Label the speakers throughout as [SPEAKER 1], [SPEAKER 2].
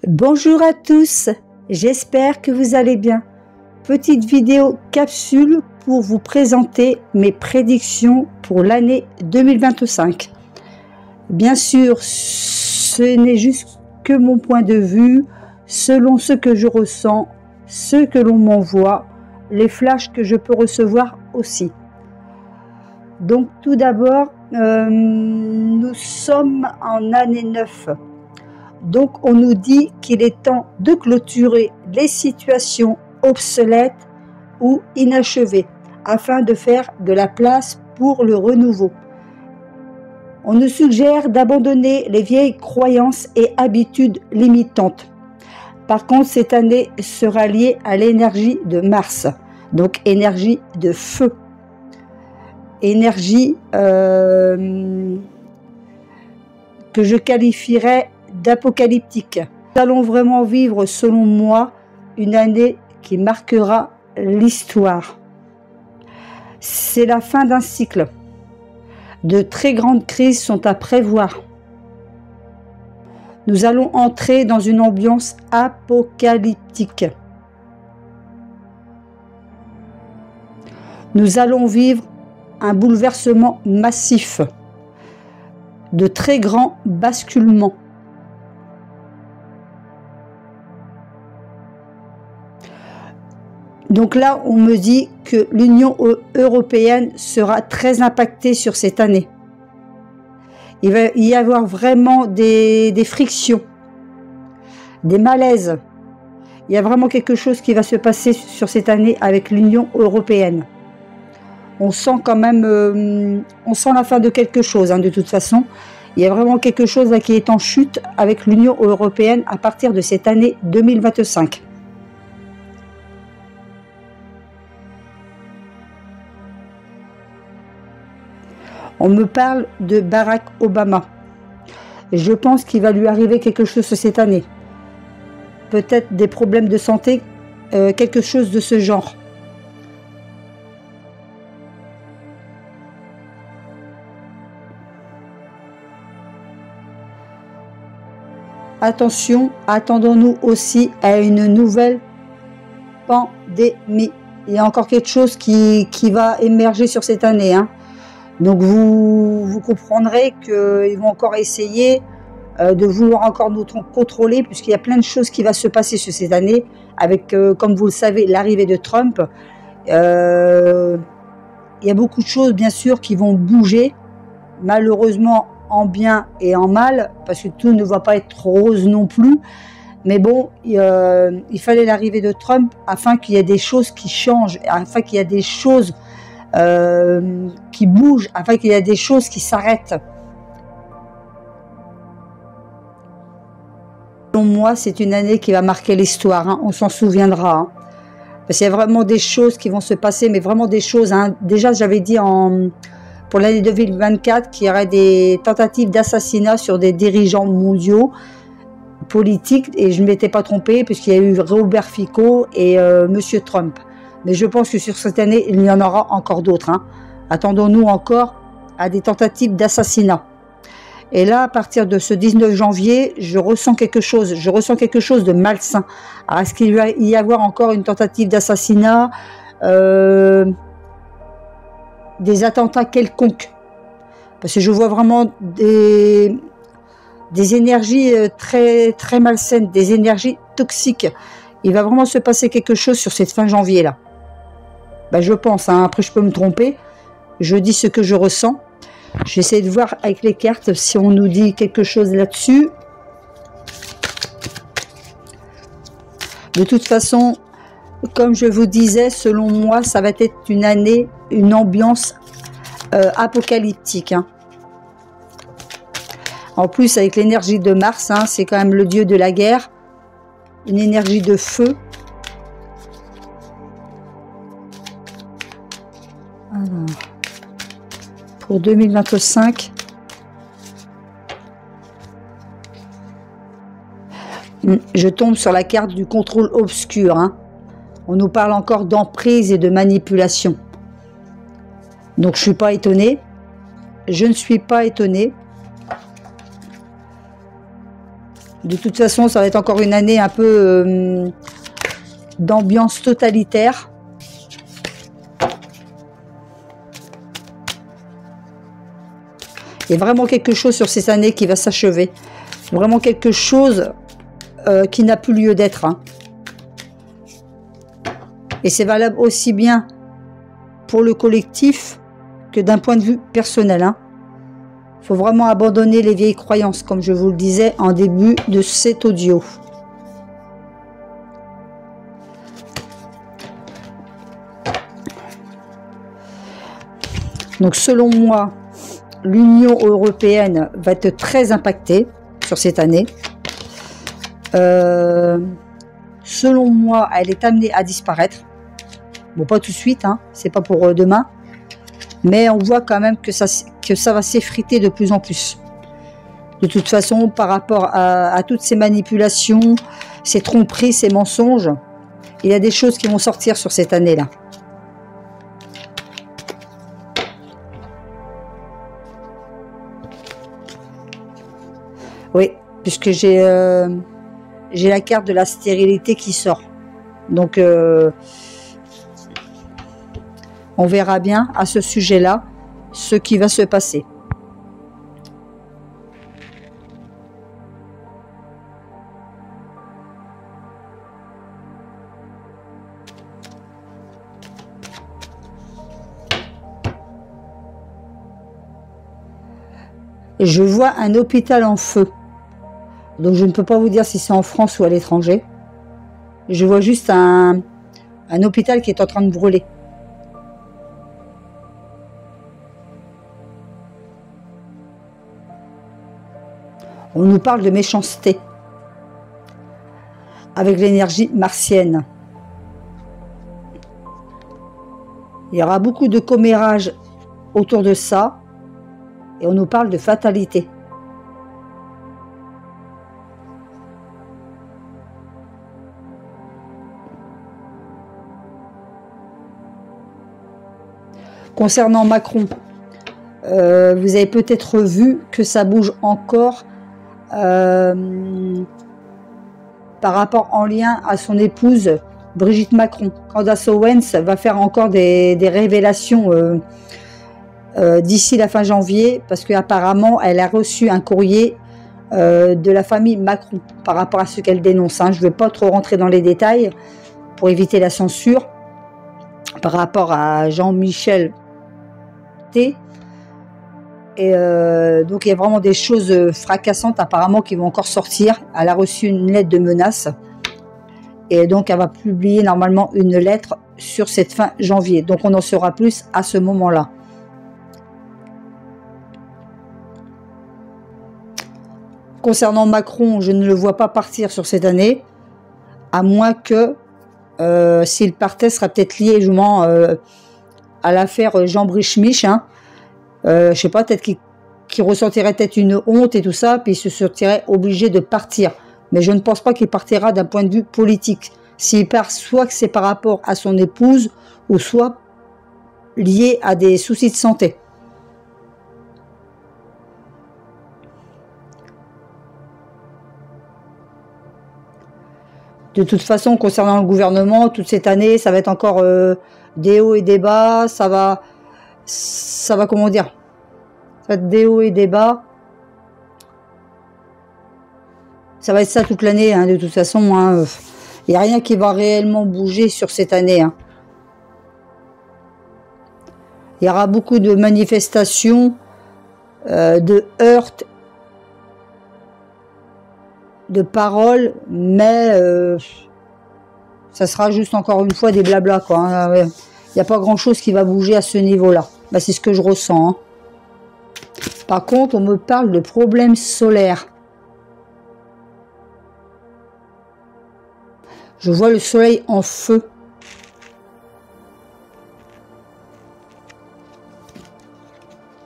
[SPEAKER 1] Bonjour à tous, j'espère que vous allez bien. Petite vidéo capsule pour vous présenter mes prédictions pour l'année 2025. Bien sûr, ce n'est juste que mon point de vue, selon ce que je ressens, ce que l'on m'envoie, les flashs que je peux recevoir aussi. Donc tout d'abord, nous sommes en année 9. Donc on nous dit qu'il est temps de clôturer les situations obsolètes ou inachevées afin de faire de la place pour le renouveau. On nous suggère d'abandonner les vieilles croyances et habitudes limitantes. Par contre, cette année sera liée à l'énergie de Mars, donc énergie de feu, énergie que je qualifierais d'apocalyptique. Nous allons vraiment vivre, selon moi, une année qui marquera l'histoire. C'est la fin d'un cycle. De très grandes crises sont à prévoir. Nous allons entrer dans une ambiance apocalyptique. Nous allons vivre un bouleversement massif, de très grands basculements. Donc là, on me dit que l'Union européenne sera très impactée sur cette année. Il va y avoir vraiment des frictions, des malaises. Il y a vraiment quelque chose qui va se passer sur cette année avec l'Union européenne. On sent quand même, on sent la fin de quelque chose, de toute façon. Il y a vraiment quelque chose là qui est en chute avec l'Union européenne à partir de cette année 2025. On me parle de Barack Obama. Je pense qu'il va lui arriver quelque chose cette année. Peut-être des problèmes de santé, quelque chose de ce genre. Attention, attendons-nous aussi à une nouvelle pandémie. Il y a encore quelque chose qui va émerger sur cette année, Donc vous comprendrez qu'ils vont encore essayer de vouloir encore nous contrôler, puisqu'il y a plein de choses qui vont se passer sur cette année, avec, comme vous le savez, l'arrivée de Trump. Il y a beaucoup de choses, bien sûr, qui vont bouger, malheureusement en bien et en mal, parce que tout ne va pas être rose non plus. Mais bon, il fallait l'arrivée de Trump afin qu'il y ait des choses qui changent, afin qu'il y ait des choses qui bougent, afin qu'il y ait des choses qui s'arrêtent. Selon moi, c'est une année qui va marquer l'histoire, on s'en souviendra. Parce qu'il y a vraiment des choses qui vont se passer, mais vraiment des choses. Déjà, j'avais dit pour l'année 2024 qu'il y aurait des tentatives d'assassinat sur des dirigeants mondiaux politiques, et je ne m'étais pas trompée, puisqu'il y a eu Robert Fico et Monsieur Trump. Mais je pense que sur cette année, il y en aura encore d'autres. Attendons-nous encore à des tentatives d'assassinat. Et là, à partir de ce 19 janvier, je ressens quelque chose. Je ressens quelque chose de malsain. Alors, est-ce qu'il va y avoir encore une tentative d'assassinat, des attentats quelconques? Parce que je vois vraiment des énergies très, très malsaines, des énergies toxiques. Il va vraiment se passer quelque chose sur cette fin janvier-là. Je pense, après je peux me tromper, je dis ce que je ressens. J'essaie de voir avec les cartes si on nous dit quelque chose là-dessus. De toute façon, comme je vous disais, selon moi, ça va être une année, une ambiance apocalyptique. En plus, avec l'énergie de Mars, c'est quand même le dieu de la guerre, une énergie de feu. Alors, pour 2025, je tombe sur la carte du contrôle obscur. On nous parle encore d'emprise et de manipulation. Donc je ne suis pas étonnée. Je ne suis pas étonnée. De toute façon, ça va être encore une année un peu d'ambiance totalitaire. Il y a vraiment quelque chose sur cette année qui va s'achever. Vraiment quelque chose qui n'a plus lieu d'être. Hein. Et c'est valable aussi bien pour le collectif que d'un point de vue personnel. Hein. Il faut vraiment abandonner les vieilles croyances, comme je vous le disais en début de cet audio. Donc selon moi, l'Union européenne va être très impactée sur cette année. Selon moi, elle est amenée à disparaître. Bon, pas tout de suite, hein, c'est pas pour demain. Mais on voit quand même que ça va s'effriter de plus en plus. De toute façon, par rapport à toutes ces manipulations, ces tromperies, ces mensonges, il y a des choses qui vont sortir sur cette année-là. Oui, puisque j'ai la carte de la stérilité qui sort. Donc, on verra bien à ce sujet-là ce qui va se passer. Je vois un hôpital en feu. Donc je ne peux pas vous dire si c'est en France ou à l'étranger. Je vois juste un hôpital qui est en train de brûler. On nous parle de méchanceté avec l'énergie martienne. Il y aura beaucoup de commérages autour de ça et on nous parle de fatalité. Concernant Macron, vous avez peut-être vu que ça bouge encore par rapport en lien à son épouse Brigitte Macron. Candace Owens va faire encore des révélations d'ici la fin janvier parce qu'apparemment elle a reçu un courrier de la famille Macron par rapport à ce qu'elle dénonce. Hein. Je ne vais pas trop rentrer dans les détails pour éviter la censure par rapport à Jean-Michel T. Et donc il y a vraiment des choses fracassantes apparemment qui vont encore sortir. Elle a reçu une lettre de menace et donc elle va publier normalement une lettre sur cette fin janvier. Donc on en saura plus à ce moment-là. Concernant Macron, je ne le vois pas partir sur cette année, à moins que s'il partait, ce sera peut-être lié justement à l'affaire Jean Brichemich. Hein. Je sais pas, peut-être qu'il ressentirait peut-être une honte et tout ça, puis il se sentirait obligé de partir. Mais je ne pense pas qu'il partira d'un point de vue politique. S'il part, soit que c'est par rapport à son épouse, ou soit lié à des soucis de santé. De toute façon, concernant le gouvernement, toute cette année, ça va être encore des hauts et des bas, ça va comment dire, ça va être des hauts et des bas. Ça va être ça toute l'année, hein, de toute façon. Hein, il n'y a rien qui va réellement bouger sur cette année. Hein. Il y aura beaucoup de manifestations, de heurts, de paroles, mais ça sera juste encore une fois des blabla, quoi. Hein. Il n'y a pas grand chose qui va bouger à ce niveau-là. Bah, c'est ce que je ressens. Hein. Par contre, on me parle de problèmes solaires. Je vois le soleil en feu.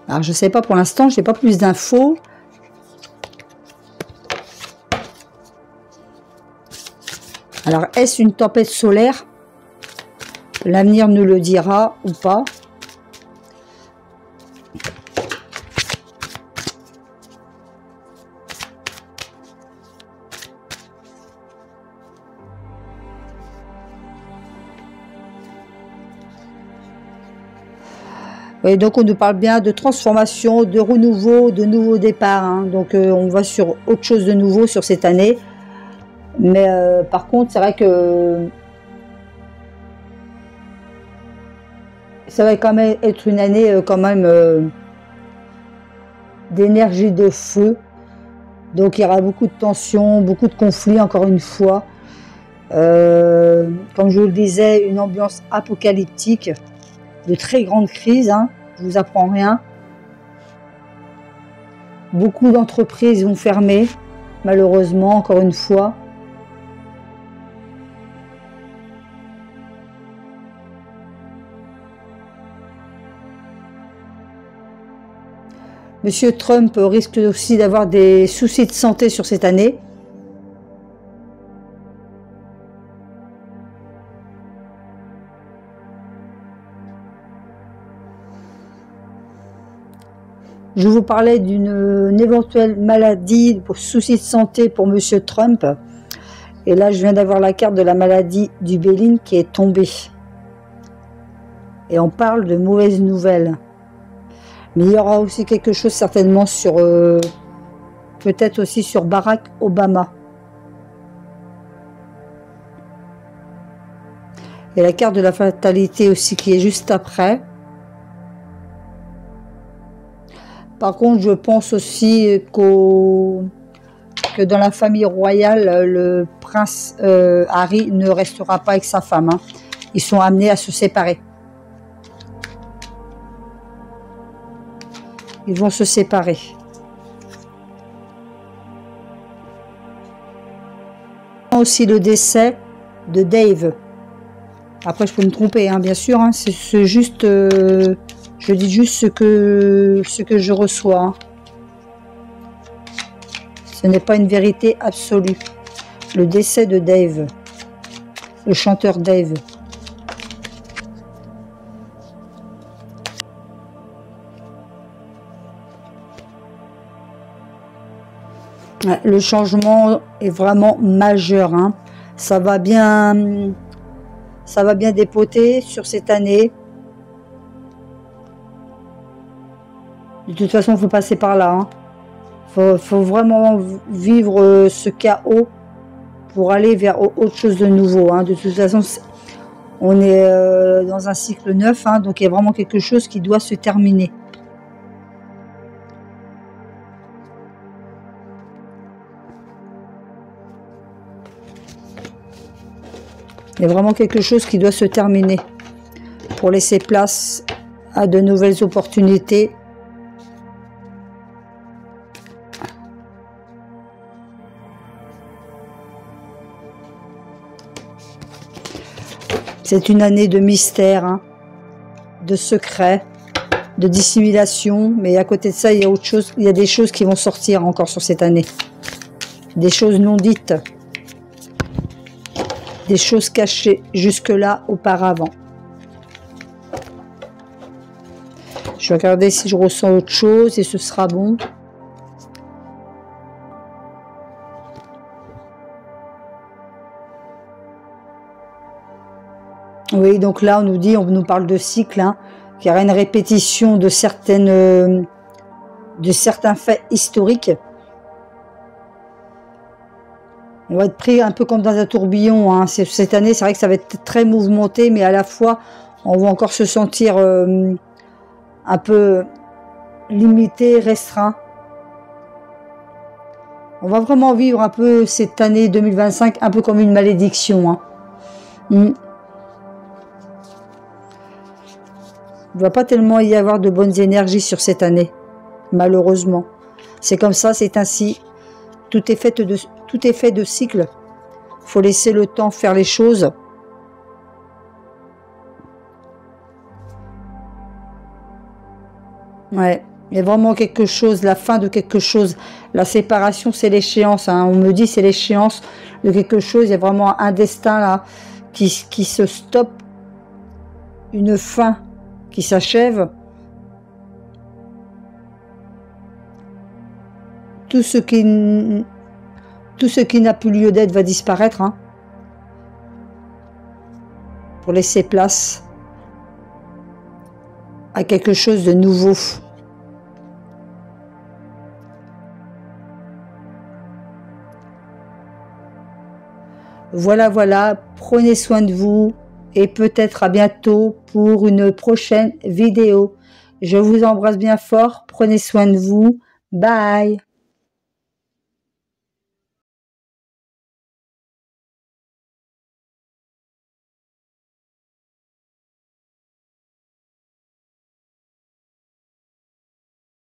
[SPEAKER 1] Alors, je ne sais pas pour l'instant, je n'ai pas plus d'infos. Alors, est-ce une tempête solaire? L'avenir nous le dira ou pas. Et donc on nous parle bien de transformation, de renouveau, de nouveau départ, hein. Donc on va sur autre chose de nouveau sur cette année. Mais par contre, c'est vrai que ça va quand même être une année quand même d'énergie de feu. Donc il y aura beaucoup de tensions, beaucoup de conflits encore une fois. Comme je vous le disais, une ambiance apocalyptique, de très grandes crises, hein, je vous apprends rien. Beaucoup d'entreprises vont fermer, malheureusement, encore une fois. Monsieur Trump risque aussi d'avoir des soucis de santé sur cette année. Je vous parlais d'une éventuelle maladie, pour soucis de santé pour Monsieur Trump. Et là, je viens d'avoir la carte de la maladie du Béline qui est tombée. Et on parle de mauvaises nouvelles. Mais il y aura aussi quelque chose certainement sur, peut-être aussi sur Barack Obama. Et la carte de la fatalité aussi qui est juste après. Par contre, je pense aussi que dans la famille royale, le prince Harry ne restera pas avec sa femme, hein. Ils sont amenés à se séparer. Ils vont se séparer. Aussi le décès de Dave. Après, je peux me tromper, hein, bien sûr. Hein, c'est juste, je dis juste ce que je reçois. Hein. Ce n'est pas une vérité absolue. Le décès de Dave, le chanteur Dave. Le changement est vraiment majeur, hein. Ça va bien dépoter sur cette année. De toute façon, il faut passer par là, hein. Faut vraiment vivre ce chaos pour aller vers autre chose de nouveau, hein. De toute façon, on est dans un cycle neuf, hein, donc il y a vraiment quelque chose qui doit se terminer. Il y a vraiment quelque chose qui doit se terminer pour laisser place à de nouvelles opportunités. C'est une année de mystère, hein, de secret, de dissimulation, mais à côté de ça, il y a autre chose, il y a des choses qui vont sortir encore sur cette année. Des choses non dites. Des choses cachées jusque-là auparavant. Je vais regarder si je ressens autre chose et ce sera bon. Oui, donc là on nous parle de cycle, hein, qu'il y aura une répétition de certains faits historiques. On va être pris un peu comme dans un tourbillon, hein. Cette année, c'est vrai que ça va être très mouvementé, mais à la fois, on va encore se sentir un peu limité, restreint. On va vraiment vivre un peu cette année 2025, un peu comme une malédiction, hein. Il ne va pas tellement y avoir de bonnes énergies sur cette année, malheureusement. C'est comme ça, c'est ainsi. Tout est fait de cycles. Il faut laisser le temps faire les choses. Ouais, il y a vraiment quelque chose, la fin de quelque chose. La séparation, c'est l'échéance, hein. On me dit c'est l'échéance de quelque chose. Il y a vraiment un destin là qui se stoppe. Une fin qui s'achève. Tout ce qui n'a plus lieu d'être va disparaître, hein, pour laisser place à quelque chose de nouveau. Voilà, prenez soin de vous et peut-être à bientôt pour une prochaine vidéo. Je vous embrasse bien fort, prenez soin de vous, bye.